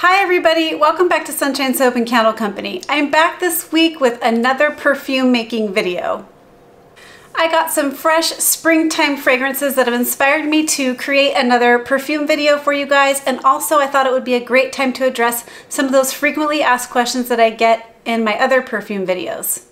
Hi everybody, welcome back to Sunshine Soap and Candle Company. I'm back this week with another perfume making video. I got some fresh springtime fragrances that have inspired me to create another perfume video for you guys, and also I thought it would be a great time to address some of those frequently asked questions that I get in my other perfume videos.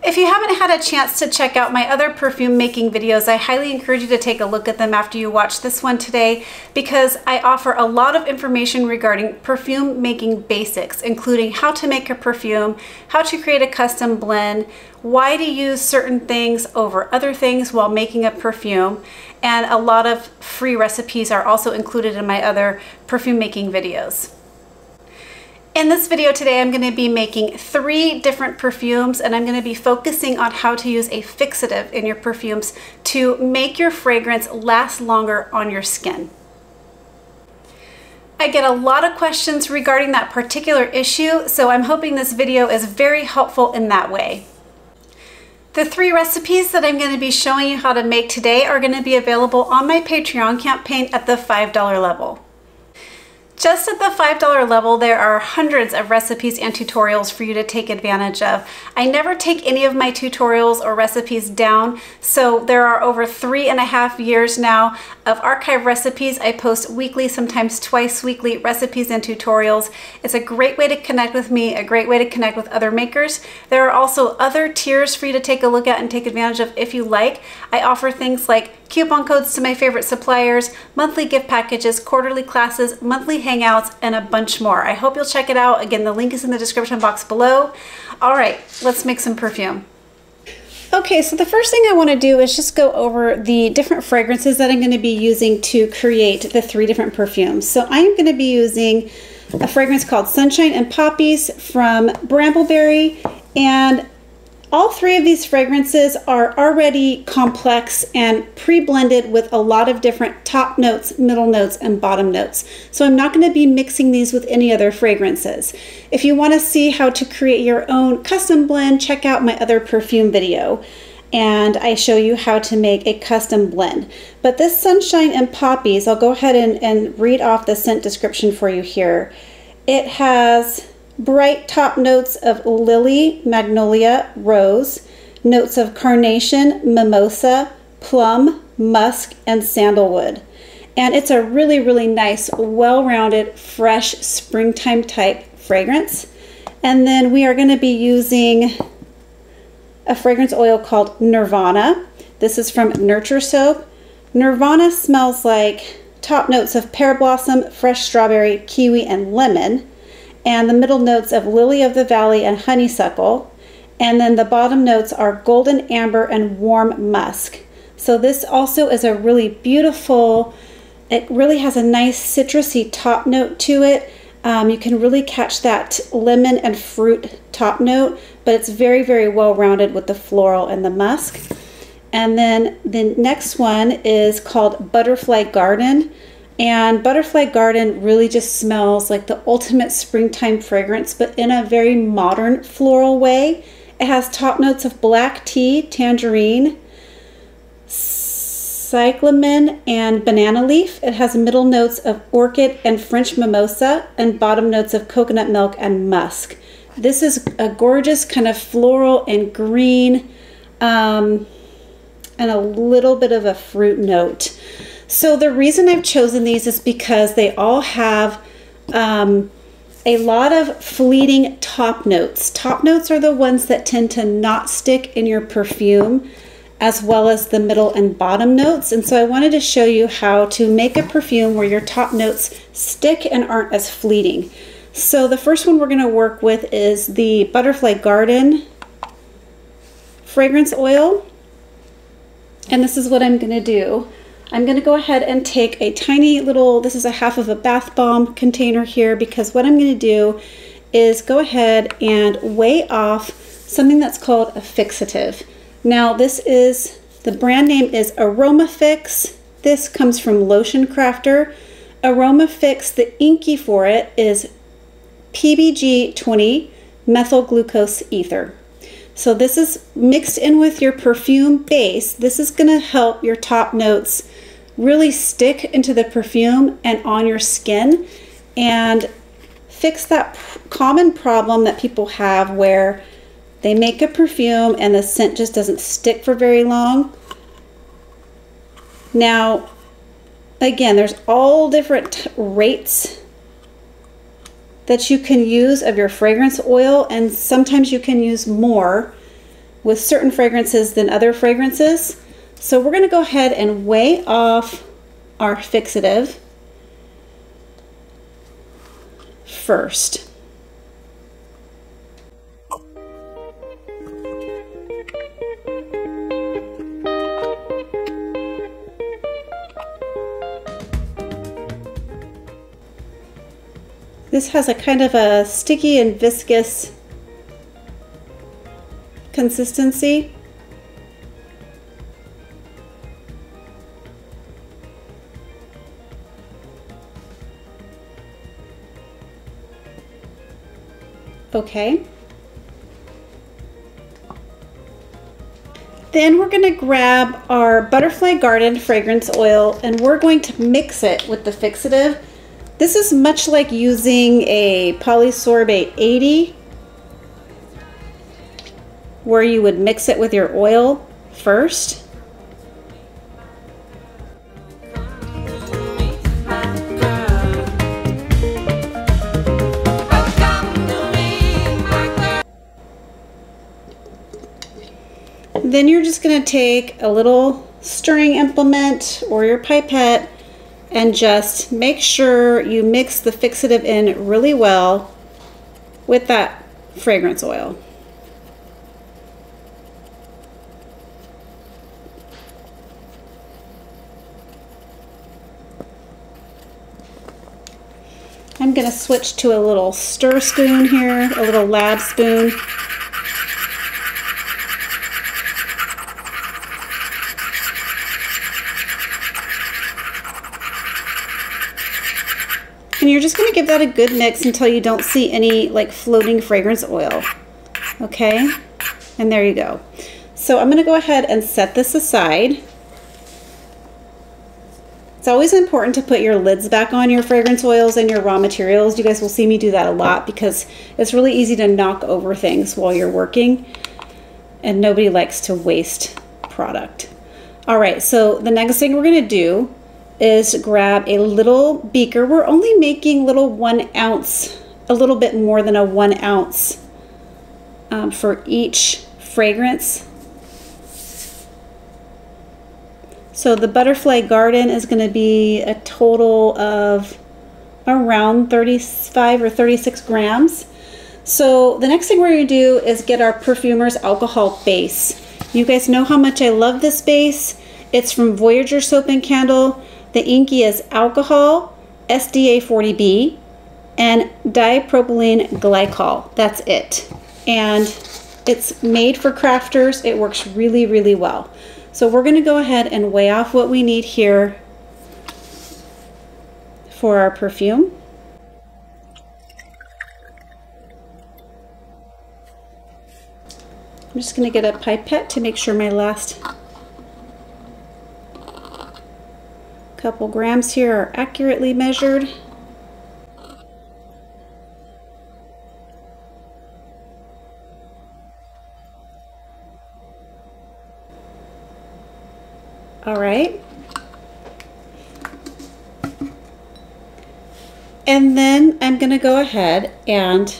If you haven't had a chance to check out my other perfume making videos, I highly encourage you to take a look at them after you watch this one today, because I offer a lot of information regarding perfume making basics, including how to make a perfume, how to create a custom blend, why to use certain things over other things while making a perfume, and a lot of free recipes are also included in my other perfume making videos. In this video today, I'm going to be making 3 different perfumes, and I'm going to be focusing on how to use a fixative in your perfumes to make your fragrance last longer on your skin. I get a lot of questions regarding that particular issue, so I'm hoping this video is very helpful in that way. The 3 recipes that I'm going to be showing you how to make today are going to be available on my Patreon campaign at the $5 level. Just at the $5 level, there are hundreds of recipes and tutorials for you to take advantage of. I never take any of my tutorials or recipes down, so there are over 3.5 years now of archive recipes. I post weekly, sometimes twice weekly, recipes and tutorials. It's a great way to connect with me, a great way to connect with other makers. There are also other tiers for you to take a look at and take advantage of if you like. I offer things like coupon codes to my favorite suppliers, monthly gift packages, quarterly classes, monthly hangouts, and a bunch more. I hope you'll check it out. Again, the link is in the description box below. All right, let's make some perfume. Okay, so the first thing I want to do is just go over the different fragrances that I'm going to be using to create the 3 different perfumes. So I am going to be using a fragrance called Sunshine and Poppies from Brambleberry, and all 3 of these fragrances are already complex and pre-blended with a lot of different top notes, middle notes, and bottom notes. So I'm not going to be mixing these with any other fragrances. If you want to see how to create your own custom blend, check out my other perfume video, and I show you how to make a custom blend. But this Sunshine and Poppies, I'll go ahead and read off the scent description for you here. It has bright top notes of lily, magnolia, rose, notes of carnation, mimosa, plum, musk, and sandalwood. And it's a really, really nice, well-rounded, fresh, springtime type fragrance. And then we are going to be using a fragrance oil called Nirvana. This is from Nurture Soap. Nirvana smells like top notes of pear blossom, fresh strawberry, kiwi, and lemon, and the middle notes of lily of the valley and honeysuckle, and then the bottom notes are golden amber and warm musk. So this also is a really beautiful, it really has a nice citrusy top note to it. You can really catch that lemon and fruit top note, but it's very, very well rounded with the floral and the musk. And then the next one is called Butterfly Garden. And Butterfly Garden really just smells like the ultimate springtime fragrance, but in a very modern floral way. It has top notes of black tea, tangerine, cyclamen, and banana leaf. It has middle notes of orchid and French mimosa, and bottom notes of coconut milk and musk. This is a gorgeous kind of floral and green, and a little bit of a fruit note. So the reason I've chosen these is because they all have a lot of fleeting top notes. Top notes are the ones that tend to not stick in your perfume, as well as the middle and bottom notes. And so I wanted to show you how to make a perfume where your top notes stick and aren't as fleeting. So the first one we're going to work with is the Butterfly Garden fragrance oil. And this is what I'm going to do. I'm going to go ahead and take a tiny little, this is a half of a bath bomb container here, because what I'm going to do is go ahead and weigh off something that's called a fixative. Now this is, the brand name is Aromafix. This comes from Lotion Crafter. Aromafix, the inky for it is PBG20 methyl glucose ether. So this is mixed in with your perfume base. This is going to help your top notes really stick into the perfume and on your skin. And fix that common problem that people have where they make a perfume and the scent just doesn't stick for very long. Now, again, there's all different rates that you can use of your fragrance oil, and sometimes you can use more with certain fragrances than other fragrances. So we're going to go ahead and weigh off our fixative first. This has a kind of a sticky and viscous consistency. Okay. Then we're going to grab our Butterfly Garden fragrance oil and we're going to mix it with the fixative. This is much like using a polysorbate 80, where you would mix it with your oil first. Then you're just going to take a little stirring implement or your pipette and just make sure you mix the fixative in really well with that fragrance oil. I'm going to switch to a little stir spoon here, a little lab spoon. And you're just going to give that a good mix until you don't see any like floating fragrance oil. Okay, and there you go. So I'm going to go ahead and set this aside. It's always important to put your lids back on your fragrance oils and your raw materials. You guys will see me do that a lot because it's really easy to knock over things while you're working, and nobody likes to waste product. All right, so the next thing we're going to do is grab a little beaker. We're only making little 1 ounce, a little bit more than a 1 ounce for each fragrance. So the Butterfly Garden is going to be a total of around 35 or 36 grams. So the next thing we're going to do is get our Perfumer's alcohol base. You guys know how much I love this base. It's from Voyager Soap and Candle. The inky is alcohol, SDA 40B, and dipropylene glycol. That's it. And it's made for crafters. It works really, really well. So we're going to go ahead and weigh off what we need here for our perfume. I'm just going to get a pipette to make sure my last couple grams here are accurately measured. All right. And then I'm going to go ahead and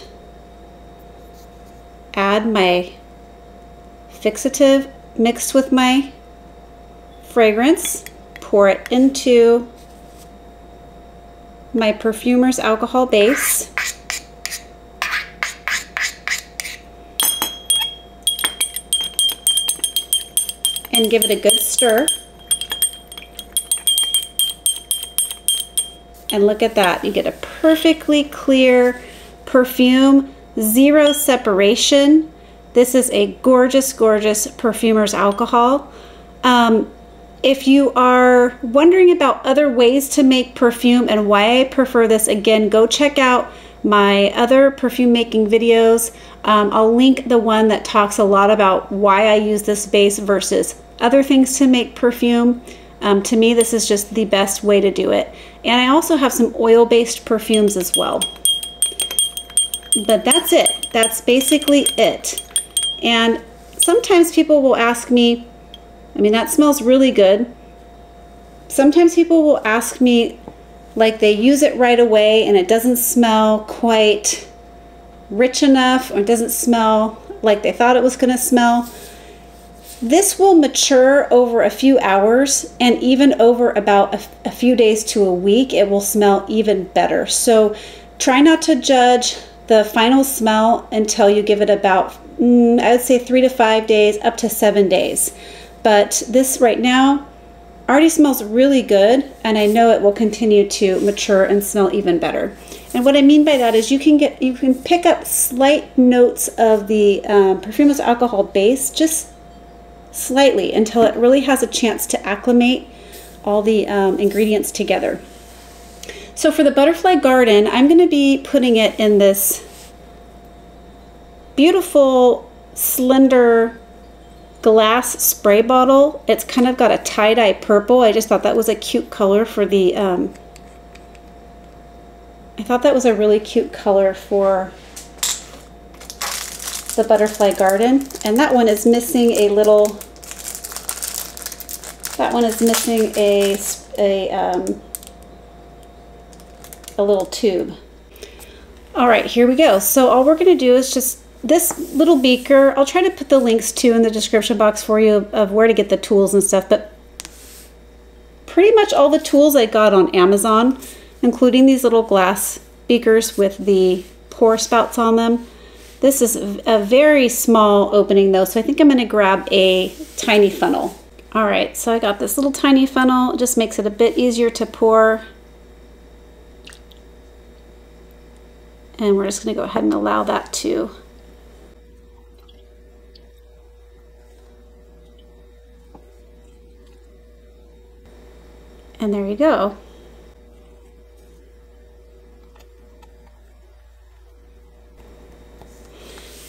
add my fixative mixed with my fragrance. Pour it into my Perfumer's alcohol base. And give it a good stir. And look at that, you get a perfectly clear perfume, zero separation. This is a gorgeous, gorgeous Perfumer's alcohol. If you are wondering about other ways to make perfume and why I prefer this, again, go check out my other perfume making videos. I'll link the one that talks a lot about why I use this base versus other things to make perfume. To me, this is just the best way to do it. And I also have some oil-based perfumes as well. But that's it. That's basically it. And sometimes people will ask me, I mean, that smells really good. Sometimes people will ask me, like they use it right away and it doesn't smell quite rich enough, or it doesn't smell like they thought it was going to smell. This will mature over a few hours, and even over about a few days to a week, it will smell even better. So try not to judge the final smell until you give it about, I would say 3 to 5 days, up to 7 days. But this right now already smells really good, and I know it will continue to mature and smell even better. And what I mean by that is you can pick up slight notes of the Perfume's alcohol base, just slightly, until it really has a chance to acclimate all the ingredients together. So for the Butterfly Garden, I'm going to be putting it in this beautiful slender glass spray bottle. It's kind of got a tie-dye purple. I just thought that was a cute color for the I thought that was a really cute color for the Butterfly Garden. And that one is missing a little, that one is missing a little tube. All right, here we go. So all we're going to do is just this little beaker. I'll try to put the links to in the description box for you of where to get the tools and stuff, but pretty much all the tools I got on Amazon, including these little glass beakers with the pour spouts on them. This is a very small opening though, so I think I'm going to grab a tiny funnel. All right, so I got this little tiny funnel. It just makes it a bit easier to pour. And we're just going to go ahead and allow that to and there you go.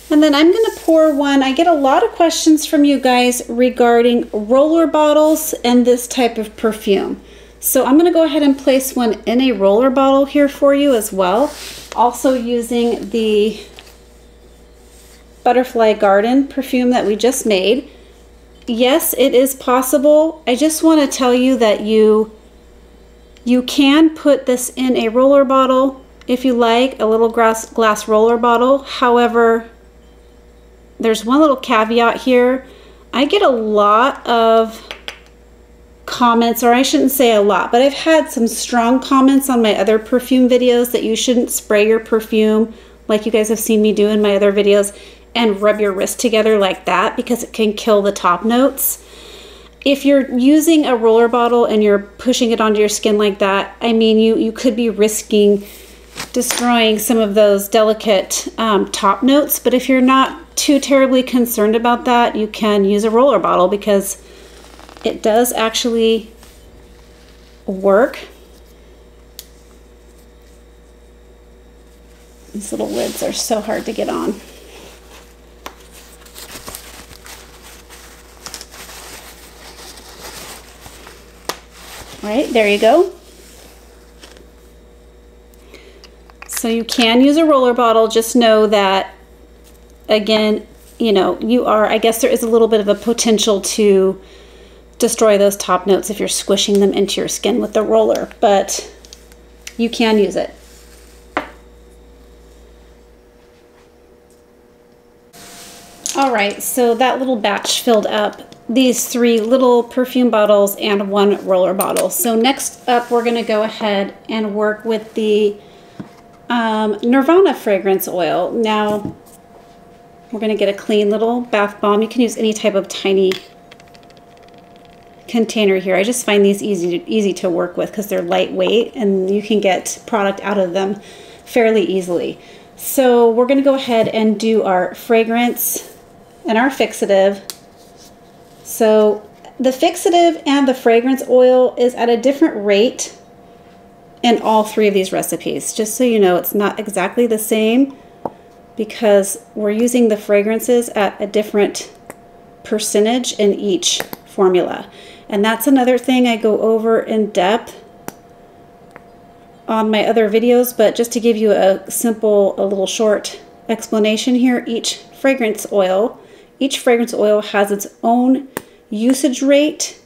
And then I'm going to pour one. I get a lot of questions from you guys regarding roller bottles and this type of perfume. So I'm going to go ahead and place one in a roller bottle here for you as well. Also using the Butterfly Garden perfume that we just made. Yes, it is possible. I just want to tell you that you can put this in a roller bottle if you like, a little glass roller bottle. However, there's one little caveat here. I get a lot of comments, or I shouldn't say a lot, but I've had some strong comments on my other perfume videos that you shouldn't spray your perfume like you guys have seen me do in my other videos and rub your wrist together like that, because it can kill the top notes. If you're using a roller bottle and you're pushing it onto your skin like that, I mean, you could be risking destroying some of those delicate top notes. But if you're not too terribly concerned about that, you can use a roller bottle because it does actually work. These little lids are so hard to get on. All right, there you go. So you can use a roller bottle. Just know that, again, you know, I guess there is a little bit of a potential to destroy those top notes if you're squishing them into your skin with the roller, but you can use it. All right, so that little batch filled up these 3 little perfume bottles and 1 roller bottle. So next up, we're gonna go ahead and work with the Nirvana fragrance oil. Now, we're gonna get a clean little bath bomb. You can use any type of tiny container here. I just find these easy to work with because they're lightweight and you can get product out of them fairly easily. So we're going to go ahead and do our fragrance and our fixative. So the fixative and the fragrance oil is at a different rate in all 3 of these recipes. Just so you know, it's not exactly the same because we're using the fragrances at a different percentage in each formula. And that's another thing I go over in depth on my other videos, but just to give you a little short explanation here, each fragrance oil has its own usage rate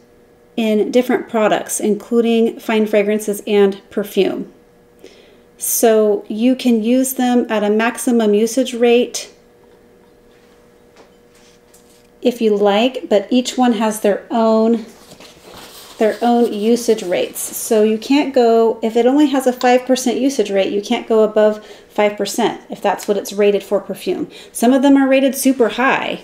in different products, including fine fragrances and perfume. So you can use them at a maximum usage rate if you like, but each one has their own usage rates. So you can't go, if it only has a 5% usage rate, you can't go above 5% if that's what it's rated for perfume. Some of them are rated super high,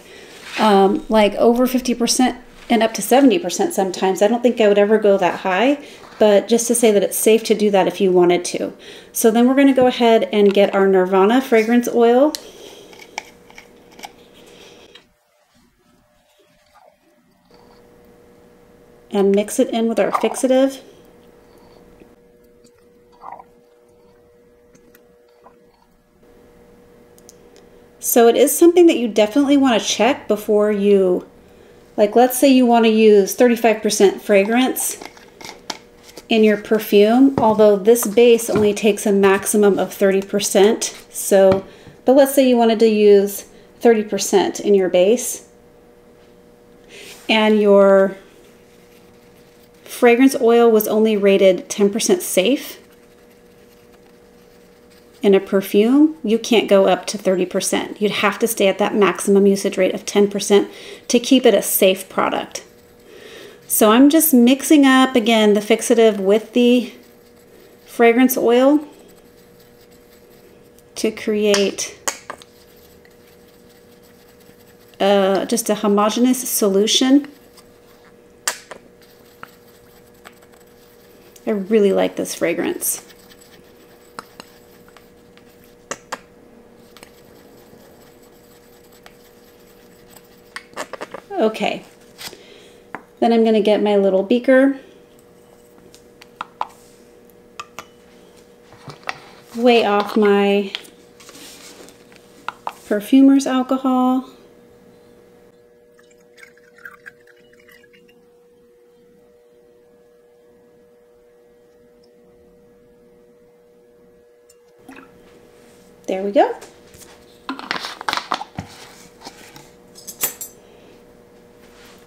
like over 50% and up to 70% sometimes. I don't think I would ever go that high, but just to say that it's safe to do that if you wanted to. So then we're going to go ahead and get our Nirvana fragrance oil. And mix it in with our fixative. So it is something that you definitely want to check before you, like let's say you want to use 35% fragrance in your perfume, although this base only takes a maximum of 30%. So, but let's say you wanted to use 30% in your base, and your fragrance oil was only rated 10% safe in a perfume, you can't go up to 30%. You'd have to stay at that maximum usage rate of 10% to keep it a safe product. So I'm just mixing up, again, the fixative with the fragrance oil to create just a homogeneous solution. I really like this fragrance. Okay, then I'm going to get my little beaker, weigh off my perfumer's alcohol, there we go.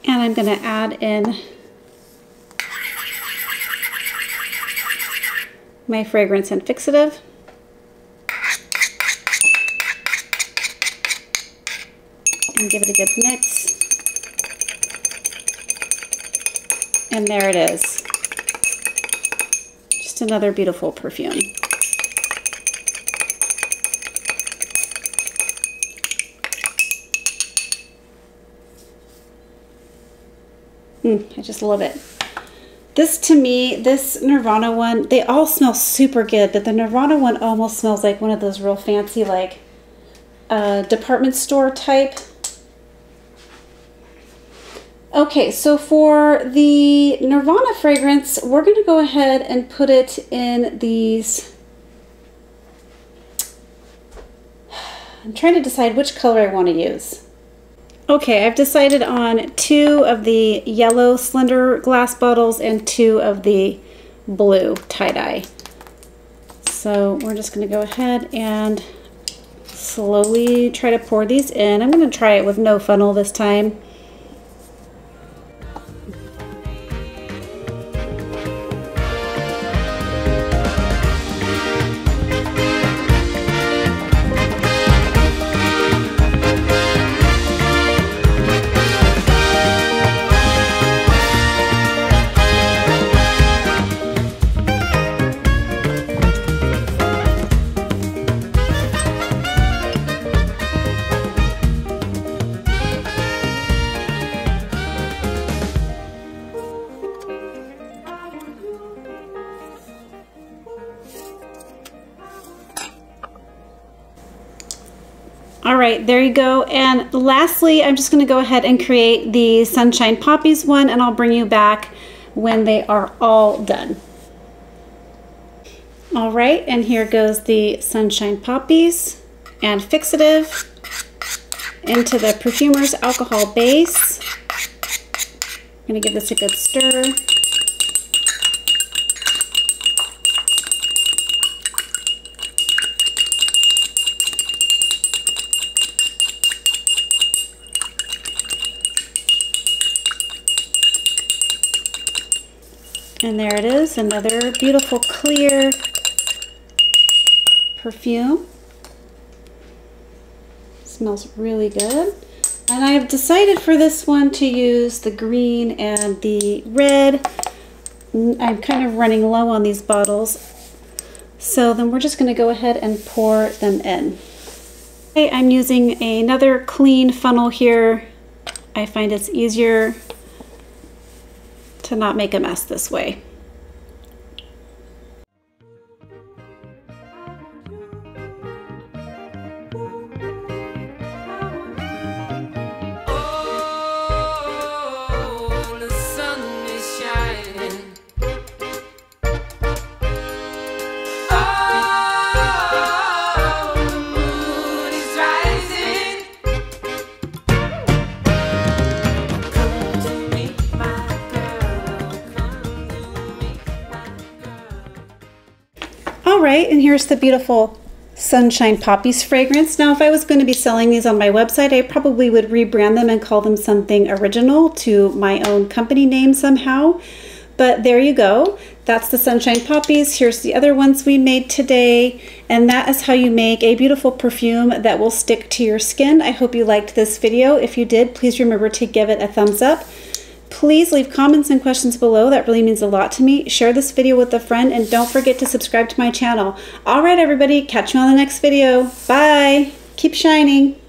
And I'm going to add in my fragrance and fixative. And give it a good mix. And there it is. Just another beautiful perfume. I just love it. This, to me, this Nirvana one, they all smell super good, but the Nirvana one almost smells like one of those real fancy, like, department store type. Okay, so for the Nirvana fragrance, we're going to go ahead and put it in these. I'm trying to decide which color I want to use. Okay, I've decided on 2 of the yellow slender glass bottles and 2 of the blue tie-dye. So we're just going to go ahead and slowly try to pour these in. I'm going to try it with no funnel this time. All right, there you go. And lastly, I'm just going to go ahead and create the Sunshine Poppies one, and I'll bring you back when they are all done. All right, and here goes the Sunshine Poppies and fixative into the perfumer's alcohol base. I'm going to give this a good stir. And there it is, another beautiful clear perfume. Smells really good. And I have decided for this one to use the green and the red. I'm kind of running low on these bottles. So then we're just going to go ahead and pour them in. Okay, I'm using another clean funnel here. I find it's easier to not make a mess this way. All right, and here's the beautiful Sunshine Poppies fragrance. Now, if I was going to be selling these on my website, I probably would rebrand them and call them something original to my own company name somehow. But there you go. That's the Sunshine Poppies. Here's the other ones we made today. And that is how you make a beautiful perfume that will stick to your skin. I hope you liked this video. If you did, please remember to give it a thumbs up. Please leave comments and questions below. That really means a lot to me. Share this video with a friend and don't forget to subscribe to my channel. All right, everybody, catch you on the next video. Bye. Keep shining.